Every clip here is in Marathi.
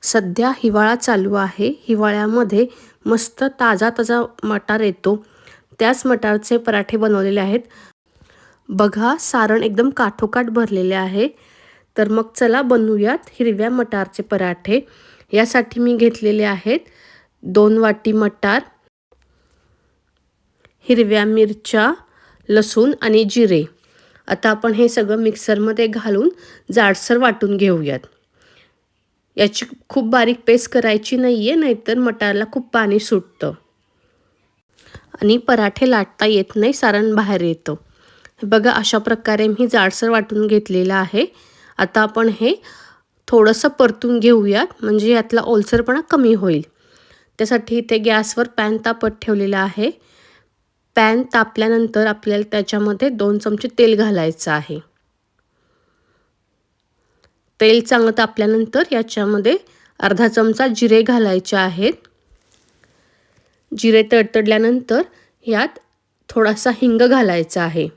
सध्या हिवाळा चालू आहे. हिवाळ्यामध्ये मस्त ताजा ताजा मटार येतो. त्याच मटारचे पराठे बनवलेले आहेत. बघा, सारण एकदम काठोकाठ भरलेले आहे. तर मग चला बनवूयात हिरव्या मटारचे पराठे. यासाठी मी घेतलेले आहेत 2 वाटी मटार, हिरव्या मिरच्या, लसूण आणि जिरे. आता आपण हे सगळं मिक्सरमध्ये घालून जाडसर वाटून घेऊयात. याची खूप बारीक पेस्ट करायची नाही आहे, नाहीतर मटारला खूप पाणी सुटतं आणि पराठे लाटता येत नाही, सारण बाहेर येतं. बघा, अशा प्रकारे मी जाडसर वाटून घेतलेलं आहे. आता आपण हे थोडंसं परतून घेऊयात, म्हणजे यातला ओलसरपणा कमी होईल. त्यासाठी इथे गॅसवर पॅन तापत ठेवलेला आहे. पॅन तापल्यानंतर आपल्याला त्याच्यामध्ये 2 चमचे तेल घालायचं आहे. तेल चांगलं तापल्यानंतर याच्यामध्ये अर्धा चमचा जिरे घालायचे आहेत. जिरे तडतडल्यानंतर यात थोडासा हिंग घालायचा आहे.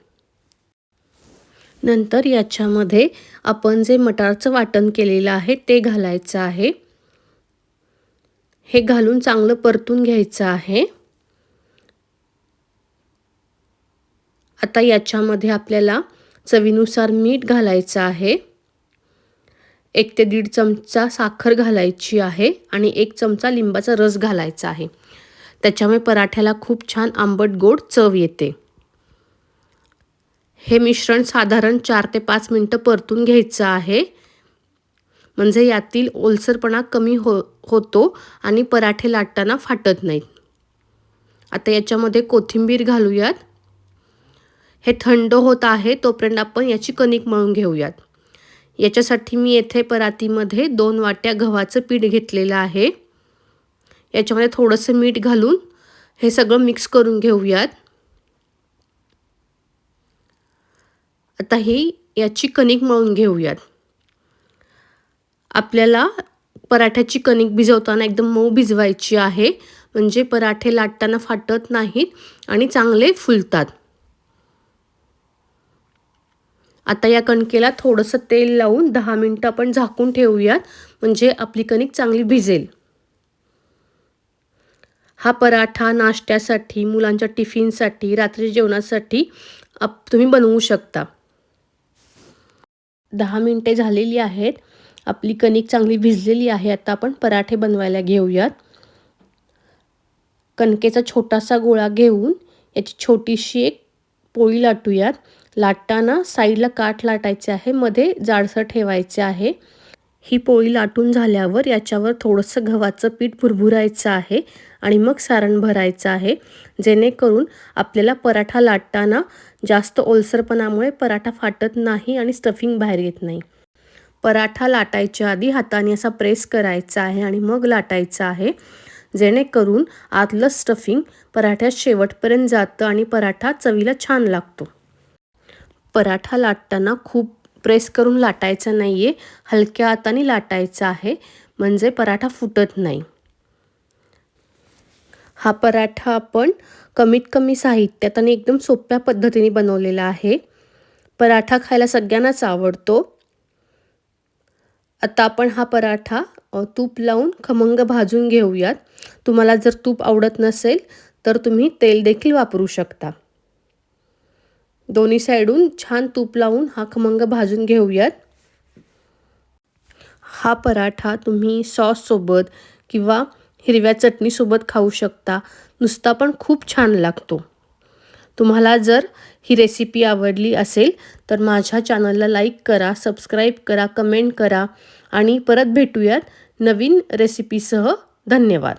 नंतर याच्यामध्ये आपण जे मटारचं वाटण केलेलं आहे ते घालायचं आहे. हे घालून चांगलं परतून घ्यायचं आहे. आता याच्यामध्ये आपल्याला चवीनुसार मीठ घालायचं आहे. 1 ते 1.5 चमचा साखर घालायची आहे आणि 1 चमचा लिंबाचा रस घालायचा आहे. त्याच्यामुळे पराठ्याला खूप छान आंबट गोड चव येते. हे मिश्रण साधारण 4 ते 5 मिनिटं परतून घ्यायचं आहे, म्हणजे यातील ओलसरपणा कमी होतो आणि पराठे लाटताना फाटत नाहीत. आता याच्यामध्ये कोथिंबीर घालूयात. हे थंड होत आहे तोपर्यंत आपण याची कणिक मळून घेऊयात. याच्यासाठी मी येथे परातीमध्ये 2 वाट्या गव्हाचं पीठ घेतलेलं आहे. याच्यामध्ये थोडंसं मीठ घालून हे सगळं मिक्स करून घेऊयात. आता याची कणिक मळून घेऊयात. आपल्याला पराठ्याची कणिक भिजवताना एकदम मऊ भिजवायची आहे, म्हणजे पराठे लाटताना फाटत नाहीत आणि चांगले फुलतात. आता या कणकेला थोडंसं तेल लावून 10 मिनिटं आपण झाकून ठेवूयात, म्हणजे आपली कणिक चांगली भिजेल. हा पराठा नाश्त्यासाठी, मुलांच्या टिफिनसाठी, रात्री जेवणासाठी तुम्ही बनवू शकता. 10 मिनिटे झालेली आहेत. आपली कणिक चांगली भिजलेली आहे. आता आपण पराठे बनवायला घेऊयात. कणकेचा छोटासा गोळा घेऊन याची छोटीशी एक पोळी लाटूयात. लाटताना साईडला काठ लाटायचे आहे, मध्ये जाडसर ठेवायचे आहे. ही पोळी लाटून झाल्यावर याच्यावर थोडंसं गव्हाचं पीठ भुरभुरायचं आहे आणि मग सारण भरायचं आहे, जेणेकरून आपल्याला पराठा लाटताना जास्त ओलसरपणामुळे पराठा फाटत नाही आणि स्टफिंग बाहेर येत नाही. पराठा लाटायच्या आधी हाताने असा प्रेस करायचा आहे आणि मग लाटायचा आहे, जेणेकरून आतलं स्टफिंग पराठ्यात शेवटपर्यंत जातं आणि पराठा चवीला छान लागतो. पराठा लाटताना खूप प्रेस करून लाटायचा नाही आहे, हलक्या हाताने लाटायचा आहे, म्हणजे पराठा फुटत नाही. हा पराठा आपण कमीत कमी साहित्यात आणि एकदम सोप्या पद्धतीने बनवलेला आहे. पराठा खायला सगळ्यांनाच आवडतो. आता आपण हा पराठा तूप लावून खमंग भाजून घेऊयात. तुम्हाला जर तूप आवडत नसेल तर तुम्ही तेल देखील वापरू शकता. दोन्ही साईडून छान तूप लावून हा खमंग भाजून घेऊयात. हा पराठा तुम्ही सॉससोबत किंवा हिरव्या चटणीसोबत खाऊ शकता. नुसता पण खूप छान लागतो. तुम्हाला जर ही रेसिपी आवडली असेल तर माझ्या चॅनलला लाईक करा, सबस्क्राईब करा, कमेंट करा आणि परत भेटूयात नवीन रेसिपीसह. धन्यवाद.